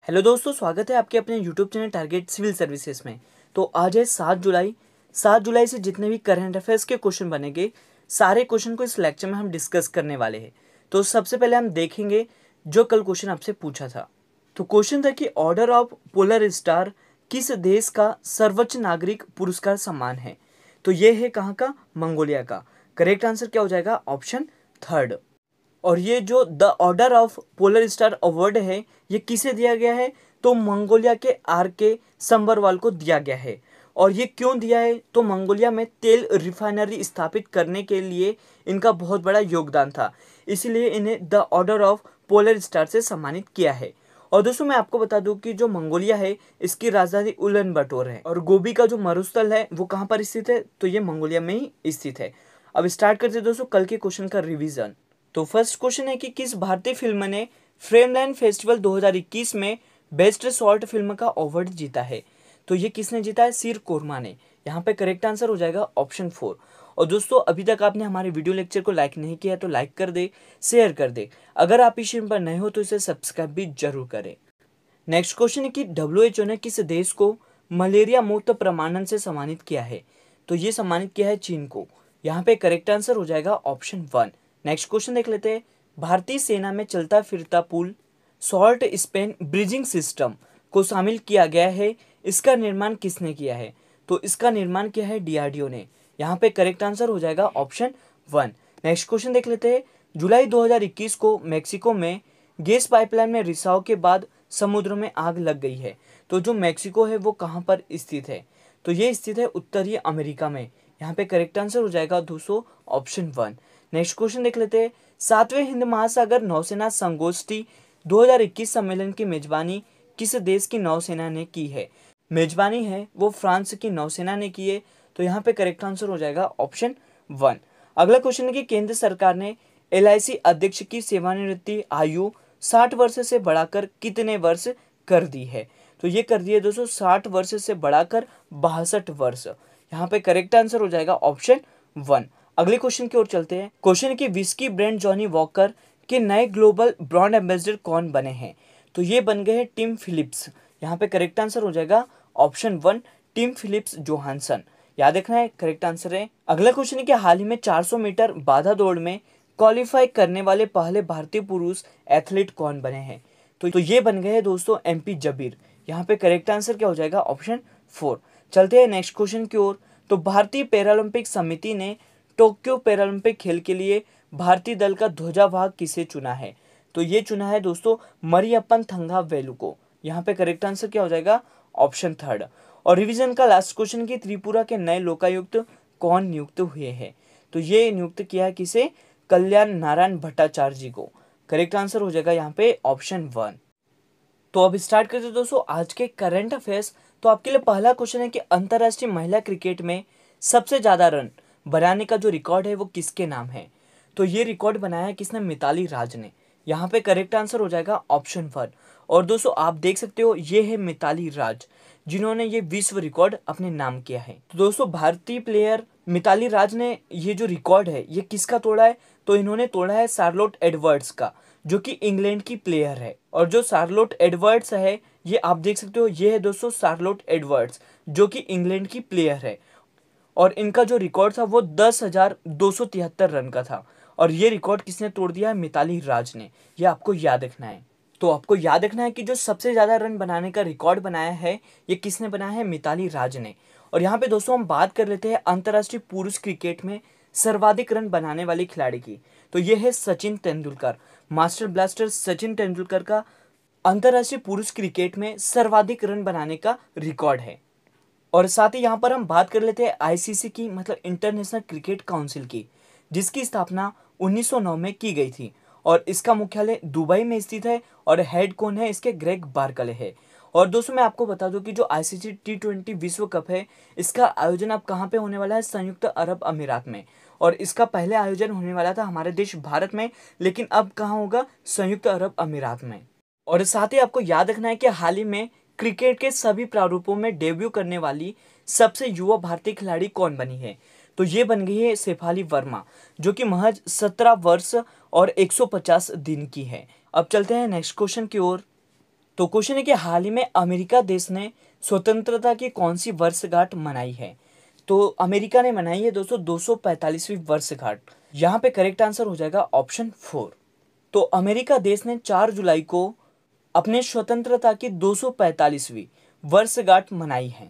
Hello दोस्तों, स्वागत है आपके अपने YouTube channel Target Civil Services में। तो आज है 7 जुलाई। 7 जुलाई से जितने भी करंट अफेयर्स के क्वेश्चन बनेंगे, सारे क्वेश्चन को इस लेक्चर में हम डिस्कस करने वाले हैं। तो सबसे पहले हम देखेंगे जो कल क्वेश्चन आपसे पूछा था। तो क्वेश्चन था कि ऑर्डर ऑफ पोलर स्टार किस देश का सर्वोच्च नागरिक पुरस्कार सम्मान है। तो ये है कहाँ का? मंगोलिया का। करेक्ट आंसर क्या हो जाएगा? Option third. और ये जो the order of polar star award है, ये किसे दिया गया है? तो मंगोलिया के आर.के. संबरवाल को दिया गया है। और ये क्यों दिया है? तो मंगोलिया में तेल रिफाइनरी स्थापित करने के लिए इनका बहुत बड़ा योगदान था, इसलिए इन्हें the order of polar star से सम्मानित किया है। और दोस्तों मैं आपको बता दूं कि जो मंगोलिया है, इसकी राजधानी उलन बटोर है। और गोबी का जो मरुस्थल है वो कहाँ पर स्थित है? तो ये मंगोलिया में ही स्थित है। अब स्टार्ट करते हैं दोस्तों कल के क्वेश्चन का रिवीजन। तो फर्स्ट क्वेश्चन है कि किस भारतीय फिल्म ने फ्रेमलैंड फेस्टिवल 2021 में बेस्ट शॉर्ट फिल्म का अवार्ड जीता है? तो ये किसने जीता है? सिर कोरमा ने। यहाँ पे करेक्ट आंसर हो जाएगा ऑप्शन 4। और दोस्तों अभी तक आपने हमारे वीडियो लेक्चर को लाइक नहीं किया तो लाइक कर दे, शेयर कर दे। अगर आप इस चैनल पर नए हो तो इसे सब्सक्राइब भी जरूर करें। नेक्स्ट क्वेश्चन है कि WHO ने किस देश को मलेरिया मुक्त प्रमाणन से सम्मानित किया है? तो ये सम्मानित किया है चीन को। यहाँ पे करेक्ट आंसर हो जाएगा ऑप्शन 1। नेक्स्ट क्वेश्चन देख लेते हैं। भारतीय सेना में चलता फिरता पुल सॉल्ट स्पेन ब्रिजिंग सिस्टम को शामिल किया गया है, इसका निर्माण किसने किया है? तो इसका निर्माण किया है DRDO ने। यहाँ पे करेक्ट आंसर हो जाएगा ऑप्शन 1। नेक्स्ट क्वेश्चन देख लेते हैं। जुलाई 2021 को मैक्सिको में गैस पाइपलाइन में रिसाव के बाद समुद्र में आग लग गई है। तो जो मैक्सिको है वो कहाँ पर स्थित है? तो ये स्थित है उत्तरी अमेरिका में। यहाँ पे करेक्ट आंसर हो जाएगा दोस्तों ऑप्शन 1। नेक्स्ट क्वेश्चन देख लेते हैं। 7वें हिंद महासागर नौसेना संगोष्ठी 2021 सम्मेलन की मेजबानी किस देश की नौसेना ने की है? मेजबानी है वो फ्रांस की नौसेना ने की है। तो यहाँ पे करेक्ट आंसर हो जाएगा ऑप्शन 1। अगला क्वेश्चन है कि केंद्र सरकार ने LIC अध्यक्ष की सेवानिवृत्ति आयु 60 वर्ष से बढ़ाकर कितने वर्ष कर दी है? तो ये कर दी है दोस्तों 60 वर्ष से बढ़ाकर 62 वर्ष। यहाँ पे करेक्ट आंसर हो जाएगा ऑप्शन 1। अगले क्वेश्चन की ओर चलते हैं। क्वेश्चन है कि विस्की ब्रांड जॉनी वॉकर के नए ग्लोबल ब्रांड एम्बेसडर कौन बने हैं? तो ये बन गए हैं टिम फिलिप्स। यहाँ पे करेक्ट आंसर हो जाएगा ऑप्शन 1, टिम फिलिप्स जोहानसन। याद रखना है, करेक्ट आंसर है। अगला क्वेश्चन है कि हाल ही में 400 मीटर बाधा दौड़ में क्वालिफाई करने वाले पहले भारतीय पुरुष एथलीट कौन बने हैं? तो ये बन गए हैं दोस्तों MP जबीर। यहाँ पे करेक्ट आंसर क्या हो जाएगा? ऑप्शन 4। चलते हैं नेक्स्ट क्वेश्चन की ओर। तो भारतीय पैरालंपिक समिति ने टोक्यो पैरालंपिक खेल के लिए भारतीय दल का ध्वजावाहक किसे चुना है? तो ये चुना है दोस्तों मरियप्पन थंगावेलु को। यहाँ पे करेक्ट आंसर क्या हो जाएगा? ऑप्शन 3। और रिवीजन का लास्ट क्वेश्चन की त्रिपुरा के नए लोकायुक्त कौन नियुक्त हुए हैं? तो ये नियुक्त किया है किसे? कल्याण नारायण भट्टाचार्य जी को। करेक्ट आंसर हो जाएगा यहाँ पे ऑप्शन 1। तो अब स्टार्ट करते हैं दोस्तों आज के करंट अफेयर्स। तो आपके लिए पहला क्वेश्चन है कि अंतर्राष्ट्रीय महिला क्रिकेट में सबसे ज्यादा रन बनाने का जो रिकॉर्ड है वो किसके नाम है? तो ये रिकॉर्ड बनाया है किसने? मिताली राज ने। यहाँ पे करेक्ट आंसर हो जाएगा ऑप्शन 1। और दोस्तों आप देख सकते हो ये है मिताली राज, जिन्होंने ये विश्व रिकॉर्ड अपने नाम किया है। तो दोस्तों भारतीय प्लेयर मिताली राज ने ये जो रिकॉर्ड है ये किसका तोड़ा है? तो इन्होंने तोड़ा है शार्लोट एडवर्ड्स का, जो कि इंग्लैंड की प्लेयर है। और जो शार्लोट एडवर्ड्स है ये आप देख सकते हो, ये है दोस्तों शार्लोट एडवर्ड्स, जो कि इंग्लैंड की प्लेयर है। और इनका जो रिकॉर्ड था वो 10,273 रन का था। और ये रिकॉर्ड किसने तोड़ दिया है? मिताली राज ने। ये आपको याद रखना है। तो आपको याद रखना है कि जो सबसे ज़्यादा रन बनाने का रिकॉर्ड बनाया है ये किसने बनाया है? मिताली राज ने। और यहाँ पे दोस्तों हम बात कर लेते हैं अंतर्राष्ट्रीय पुरुष क्रिकेट में सर्वाधिक रन बनाने वाले खिलाड़ी की। तो ये है सचिन तेंदुलकर। मास्टर ब्लास्टर सचिन तेंदुलकर का अंतर्राष्ट्रीय पुरुष क्रिकेट में सर्वाधिक रन बनाने का रिकॉर्ड है। और साथ ही यहाँ पर हम बात कर लेते हैं ICC की, मतलब इंटरनेशनल क्रिकेट काउंसिल की, जिसकी स्थापना 1909 में की गई थी। और इसका मुख्यालय दुबई में स्थित है। और हेड कौन है इसके? ग्रेग बार्कले है। और दोस्तों मैं आपको बता दूं कि जो ICC T20 विश्व कप है इसका आयोजन अब कहाँ पे होने वाला है? संयुक्त अरब अमीरात में। और इसका पहले आयोजन होने वाला था हमारे देश भारत में, लेकिन अब कहाँ होगा? संयुक्त अरब अमीरात में। और साथ ही आपको याद रखना है कि हाल ही में क्रिकेट के सभी प्रारूपों में डेब्यू करने वाली सबसे युवा भारतीय खिलाड़ी कौन बनी है? तो ये बन गई है शेफाली वर्मा, जो कि महज 17 वर्ष और 150 दिन की है। अब चलते हैं नेक्स्ट क्वेश्चन की ओर। तो क्वेश्चन है कि हाल ही में अमेरिका देश ने स्वतंत्रता की कौन सी वर्षगांठ मनाई है। तो अमेरिका ने मनाई है दोस्तों 245वीं वर्षगांठ। यहाँ पे करेक्ट आंसर हो जाएगा ऑप्शन 4। तो अमेरिका देश ने 4 जुलाई को अपने स्वतंत्रता की 245वीं वर्षगांठ मनाई है।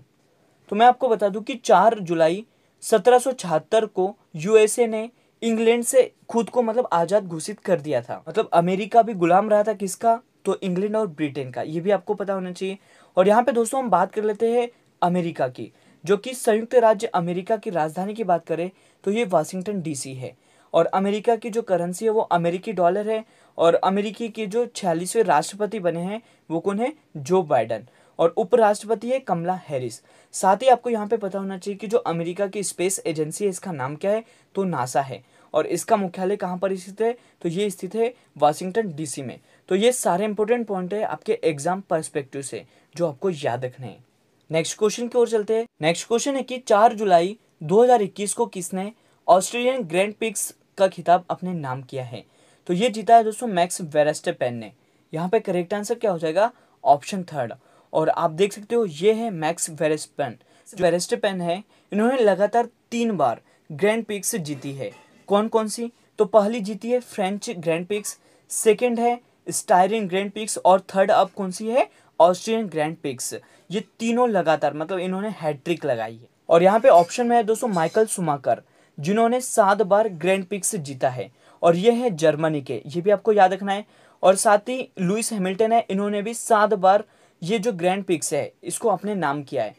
तो मैं आपको बता दूं कि 4 जुलाई 1776 को यूएसए ने इंग्लैंड से खुद को मतलब आज़ाद घोषित कर दिया था। मतलब अमेरिका भी गुलाम रहा था किसका, तो इंग्लैंड और ब्रिटेन का, ये भी आपको पता होना चाहिए। और यहाँ पे दोस्तों हम बात कर लेते हैं अमेरिका की, जो कि संयुक्त राज्य अमेरिका की राजधानी की बात करें तो ये वाशिंगटन डीसी है। और अमेरिका की जो करेंसी है वो अमेरिकी डॉलर है। और अमेरिकी के जो 46वें राष्ट्रपति बने हैं वो कौन है, जो बाइडन। और उपराष्ट्रपति है कमला हैरिस। साथ ही आपको यहाँ पे पता होना चाहिए कि जो अमेरिका की स्पेस एजेंसी है इसका नाम क्या है, तो नासा है। और इसका मुख्यालय कहाँ पर स्थित है, तो ये स्थित है वाशिंगटन डीसी में। तो ये सारे इंपॉर्टेंट पॉइंट है आपके एग्जाम पर्सपेक्टिव से जो आपको याद रखने हैं। नेक्स्ट क्वेश्चन की ओर चलते हैं। नेक्स्ट क्वेश्चन है कि 4 जुलाई 2021 को किसने ऑस्ट्रेलियन ग्रैंड प्रिक्स का खिताब अपने नाम किया है। तो ये जीता है दोस्तों मैक्स वेरस्टेपेन ने। यहाँ पे करेक्ट आंसर क्या हो जाएगा, ऑप्शन 3। और आप देख सकते हो ये है मैक्स वेरस्टेपेन। वेरस्टेपेन है, इन्होंने लगातार 3 बार ग्रैंड प्रिक्स जीती है। कौन कौन सी, तो पहली जीती है फ्रेंच ग्रैंड प्रिक्स, सेकेंड है स्टायरिन ग्रैंड प्रिक्स और थर्ड अब कौन सी है, ऑस्ट्रियन ग्रैंड प्रिक्स। ये तीनों लगातार मतलब इन्होंने हैट्रिक लगाई है। और यहाँ पे ऑप्शन में है दोस्तों माइकल शुमाकर, जिन्होंने 7 बार ग्रैंड प्रिक्स जीता है और ये है जर्मनी के, ये भी आपको याद रखना है। और साथ ही लुइस हैमिल्टन है, इन्होंने भी 7 बार ये जो ग्रैंड प्रिक्स है इसको अपने नाम किया है।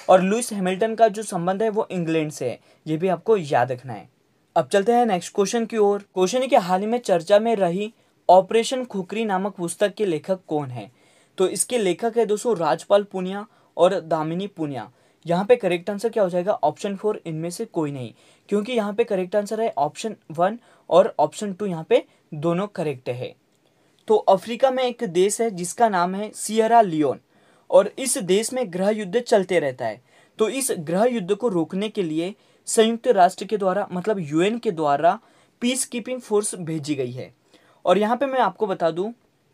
और लुइस हैमिल्टन का जो संबंध है वो इंग्लैंड से है, ये भी आपको याद रखना है। अब चलते हैं नेक्स्ट क्वेश्चन की ओर। क्वेश्चन है कि हाल ही में चर्चा में रही ऑपरेशन खुकरी नामक पुस्तक के लेखक कौन है। तो इसके लेखक है दोस्तों राजपाल पूनिया और दामिनी पूनिया। यहाँ पे करेक्ट आंसर क्या हो जाएगा, ऑप्शन 4 इनमें से कोई नहीं, क्योंकि यहाँ पे करेक्ट आंसर है ऑप्शन 1 और ऑप्शन 2 यहाँ पे दोनों करेक्ट है। तो अफ्रीका में एक देश है जिसका नाम है सियरा लियोन और इस देश में गृह युद्ध चलते रहता है। तो इस गृह युद्ध को रोकने के लिए संयुक्त राष्ट्र के द्वारा मतलब यूएन के द्वारा पीस कीपिंग फोर्स भेजी गई है। और यहाँ पे मैं आपको बता दूं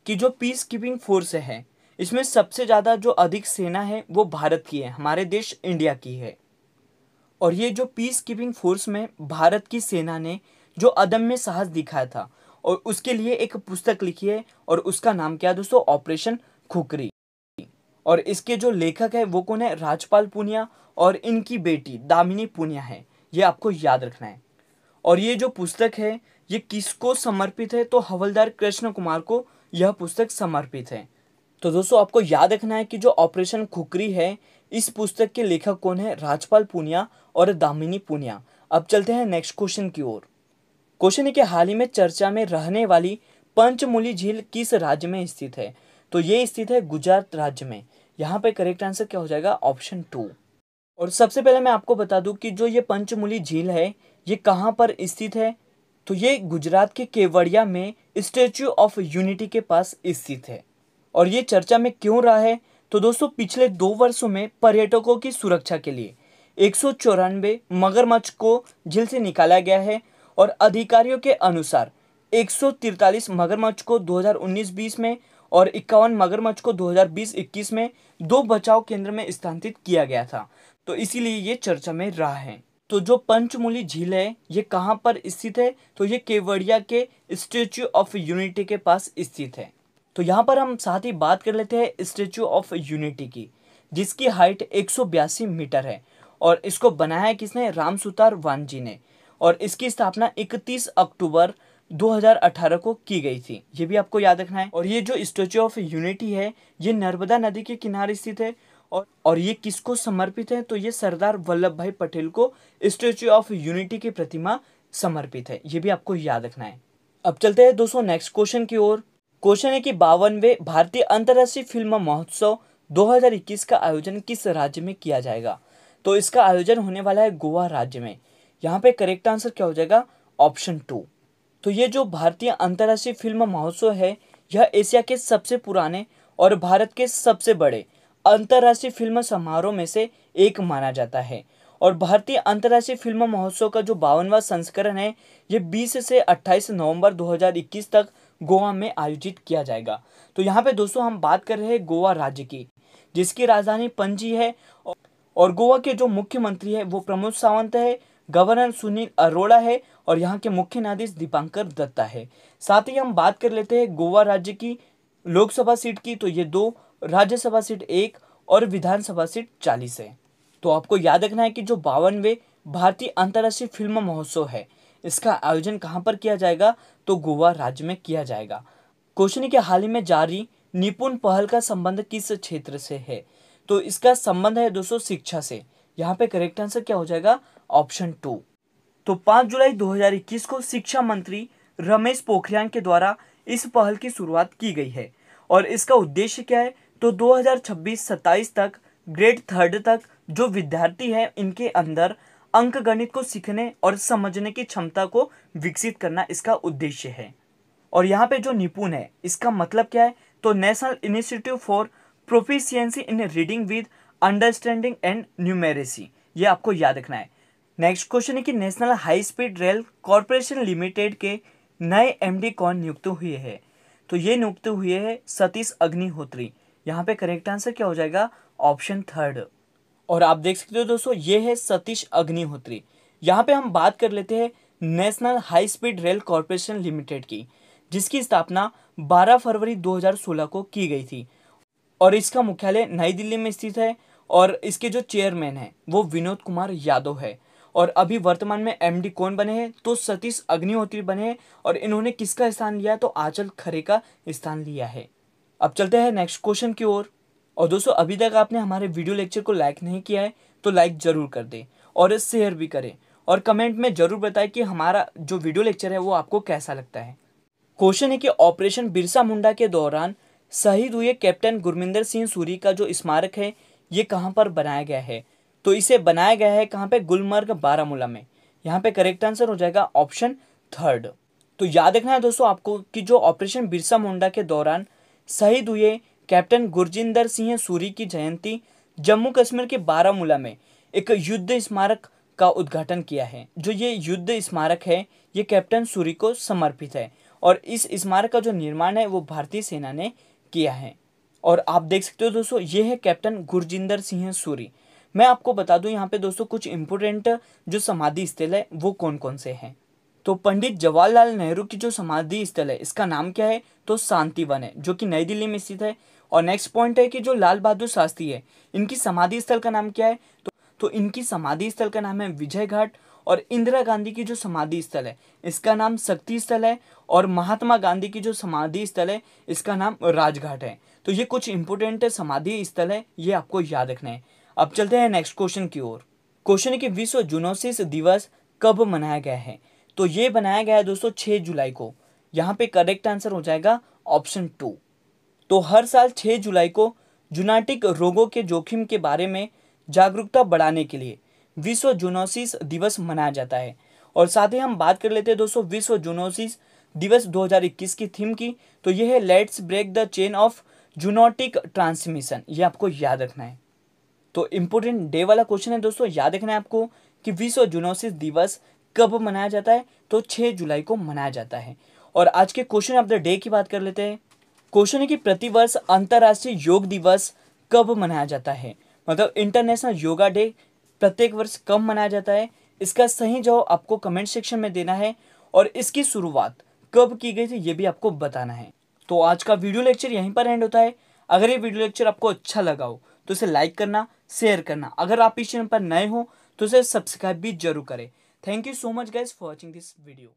कि जो पीस कीपिंग फोर्स है इसमें सबसे ज़्यादा जो अधिक सेना है वो भारत की है, हमारे देश इंडिया की है। और ये जो पीस कीपिंग फोर्स में भारत की सेना ने जो अदम्य साहस दिखाया था और उसके लिए एक पुस्तक लिखी है और उसका नाम क्या है दोस्तों, ऑपरेशन खुकरी। और इसके जो लेखक है वो कौन है, राजपाल पूनिया और इनकी बेटी दामिनी पूनिया है, ये आपको याद रखना है। और ये जो पुस्तक है ये किसको समर्पित है, तो हवलदार कृष्ण कुमार को यह पुस्तक समर्पित है। तो दोस्तों आपको याद रखना है कि जो ऑपरेशन खुकरी है इस पुस्तक के लेखक कौन है, राजपाल पूनिया और दामिनी पूनिया। अब चलते हैं नेक्स्ट क्वेश्चन की ओर। क्वेश्चन है कि हाल ही में चर्चा में रहने वाली पंचमुली झील किस राज्य में स्थित है। तो ये स्थित है गुजरात राज्य में। यहाँ पे करेक्ट आंसर क्या हो जाएगा, ऑप्शन 2। और सबसे पहले मैं आपको बता दूं कि जो ये पंचमुली झील है ये कहाँ पर स्थित है, तो ये गुजरात के केवड़िया में स्टैच्यू ऑफ यूनिटी के पास स्थित है। और ये चर्चा में क्यों रहा है, तो दोस्तों पिछले 2 वर्षों में पर्यटकों की सुरक्षा के लिए 194 मगरमच्छ को झील से निकाला गया है। और अधिकारियों के अनुसार 143 मगरमच्छ को 2019-20 में और 51 मगरमच्छ को 2020-21 में 2 बचाव केंद्र में स्थानांतरित किया गया था। तो इसीलिए ये चर्चा में रहा है। तो जो पंचमुली झील है ये कहाँ पर स्थित है, तो ये केवड़िया के स्टैच्यू ऑफ यूनिटी के पास स्थित है। तो यहाँ पर हम साथ ही बात कर लेते हैं स्टैच्यू ऑफ यूनिटी की, जिसकी हाइट 182 मीटर है। और इसको बनाया किसने, राम सुतार वानजी ने। और इसकी स्थापना 31 अक्टूबर 2018 को की गई थी, ये भी आपको याद रखना है। और ये जो स्टैच्यू ऑफ यूनिटी है ये नर्मदा नदी के किनारे स्थित है। और ये किसको समर्पित है, तो ये सरदार वल्लभ भाई पटेल को स्टैच्यू ऑफ यूनिटी की प्रतिमा समर्पित है, ये भी आपको याद रखना है। अब चलते हैं दोस्तों नेक्स्ट क्वेश्चन की ओर। क्वेश्चन है कि 52वें भारतीय अंतर्राष्ट्रीय फिल्म महोत्सव 2021 का आयोजन किस राज्य में किया जाएगा। तो इसका आयोजन होने वाला है गोवा राज्य में। यहाँ पे करेक्ट आंसर क्या हो जाएगा, ऑप्शन 2। तो ये जो भारतीय अंतर्राष्ट्रीय फिल्म महोत्सव है यह एशिया के सबसे पुराने और भारत के सबसे बड़े अंतर्राष्ट्रीय फिल्म समारोह में से एक माना जाता है। और भारतीय अंतर्राष्ट्रीय फिल्म महोत्सव का जो 52वां संस्करण है ये 20 से 28 नवंबर 2021 तक गोवा में आयोजित किया जाएगा। तो यहाँ पे दोस्तों हम बात कर रहे हैं गोवा राज्य की, जिसकी राजधानी पणजी है और गोवा के जो मुख्यमंत्री है वो प्रमोद सावंत है, गवर्नर सुनील अरोड़ा है और यहाँ के मुख्य न्यायाधीश दीपांकर दत्ता है। साथ ही हम बात कर लेते हैं गोवा राज्य की लोकसभा सीट की, तो ये 2, राज्यसभा सीट 1 और विधानसभा सीट 40 है। तो आपको याद रखना है कि जो 52वें भारतीय अंतर्राष्ट्रीय फिल्म महोत्सव है, इसका आयोजन कहाँ पर किया जाएगा, तो गोवा राज्य में किया जाएगा। क्वेश्चन है कि हाल ही में जारी निपुण पहल का संबंध किस क्षेत्र से है, तो इसका संबंध है दोस्तों शिक्षा से। यहाँ पे करेक्ट आंसर क्या हो जाएगा, ऑप्शन 2। तो 5 जुलाई 2021 को शिक्षा मंत्री रमेश पोखरियाल के द्वारा इस पहल की शुरुआत की गई है और इसका उद्देश्य क्या है, तो 2026-27 तक ग्रेड 3 तक जो विद्यार्थी है इनके अंदर अंक गणित को सीखने और समझने की क्षमता को विकसित करना इसका उद्देश्य है। और यहाँ पे जो निपुण है इसका मतलब क्या है, तो national initiative for proficiency in reading with understanding and numeracy, ये आपको याद रखना है। नेक्स्ट क्वेश्चन है कि national high speed rail corporation limited के नए एमडी कौन नियुक्त हुए हैं, तो ये नियुक्त हुए हैं सतीश अग्निहोत्री। यहाँ पे करेक्ट आंसर क्या हो जाएगा, ऑप्शन 3। और आप देख सकते हो दोस्तों ये है सतीश अग्निहोत्री। यहाँ पे हम बात कर लेते हैं national high speed rail corporation limited की, जिसकी स्थापना 12 फरवरी 2016 को की गई थी और इसका मुख्यालय नई दिल्ली में स्थित है और इसके जो चेयरमैन हैं वो विनोद कुमार यादव है। और अभी वर्तमान में एमडी कौन बने हैं, तो सतीश अग्निहोत्री बने हैं और इन्होंने किसका स्थान लिया, तो आंचल खरे का स्थान लिया है। अब चलते हैं नेक्स्ट क्वेश्चन की ओर। और दोस्तों अभी तक आपने हमारे वीडियो लेक्चर को लाइक नहीं किया है तो लाइक जरूर कर दें और शेयर भी करें और कमेंट में जरूर बताएं कि हमारा जो वीडियो लेक्चर है वो आपको कैसा लगता है। क्वेश्चन है कि ऑपरेशन बिरसा मुंडा के दौरान शहीद हुए कैप्टन गुरमिंदर सिंह सूरी का जो स्मारक है ये कहाँ पर बनाया गया है, तो इसे बनाया गया है कहाँ पे, गुलमर्ग बारामूला में। यहाँ पे करेक्ट आंसर हो जाएगा ऑप्शन 3। तो याद रखना है दोस्तों आपको कि जो ऑपरेशन बिरसा मुंडा के दौरान शहीद हुए कैप्टन गुरजिंदर सिंह सूरी की जयंती जम्मू कश्मीर के बारामूला में एक युद्ध स्मारक का उद्घाटन किया है। जो ये युद्ध स्मारक है ये कैप्टन सूरी को समर्पित है और इस स्मारक का जो निर्माण है वो भारतीय सेना ने किया है। और आप देख सकते हो दोस्तों ये है कैप्टन गुरजिंदर सिंह सूरी। मैं आपको बता दूं यहाँ पे दोस्तों कुछ इंपोर्टेंट जो समाधि स्थल है वो कौन कौन से हैं। तो पंडित जवाहरलाल नेहरू की जो समाधि स्थल है इसका नाम क्या है, तो शांतिवन है, जो कि नई दिल्ली में स्थित है। और नेक्स्ट पॉइंट है कि जो लाल बहादुर शास्त्री है इनकी समाधि स्थल का नाम क्या है, तो इनकी समाधि स्थल का नाम है विजय घाट। और इंदिरा गांधी की जो समाधि स्थल है इसका नाम शक्ति स्थल है और महात्मा गांधी की जो समाधि स्थल है इसका नाम राजघाट है। तो ये कुछ इंपोर्टेंट समाधि स्थल है, ये आपको याद रखना है। अब चलते हैं नेक्स्ट क्वेश्चन की ओर। क्वेश्चन है कि विश्व जूनोसिस दिवस कब मनाया गया है, तो ये बनाया गया है दोस्तों 6 जुलाई को। यहाँ पे करेक्ट आंसर हो जाएगा ऑप्शन 2। तो हर साल 6 जुलाई को जूनाटिक रोगों के जोखिम के बारे में जागरूकता बढ़ाने के लिए विश्व जूनोसिस दिवस मनाया जाता है। और साथ ही हम बात कर लेते हैं दोस्तों विश्व जूनोसिस दिवस 2021 की थीम की, तो ये है let's break the chain of zoonotic transmission, ये आपको याद रखना है। तो इम्पोर्टेंट डे वाला क्वेश्चन है दोस्तों, याद रखना है आपको कि विश्व जूनोसिस दिवस कब मनाया जाता है, तो 6 जुलाई को मनाया जाता है। और आज के क्वेश्चन ऑफ द डे की बात कर लेते हैं। क्वेश्चन है कि प्रतिवर्ष अंतर्राष्ट्रीय योग दिवस कब मनाया जाता है, मतलब इंटरनेशनल योगा डे प्रत्येक वर्ष कब मनाया जाता है। इसका सही जवाब आपको कमेंट सेक्शन में देना है और इसकी शुरुआत कब की गई थी ये भी आपको बताना है। तो आज का वीडियो लेक्चर यहीं पर एंड होता है। अगर ये वीडियो लेक्चर आपको अच्छा लगा हो तो इसे लाइक करना, शेयर करना। अगर आप इस चैनल पर नए हो तो इसे सब्सक्राइब भी जरूर करें। Thank you so much guys for watching this video.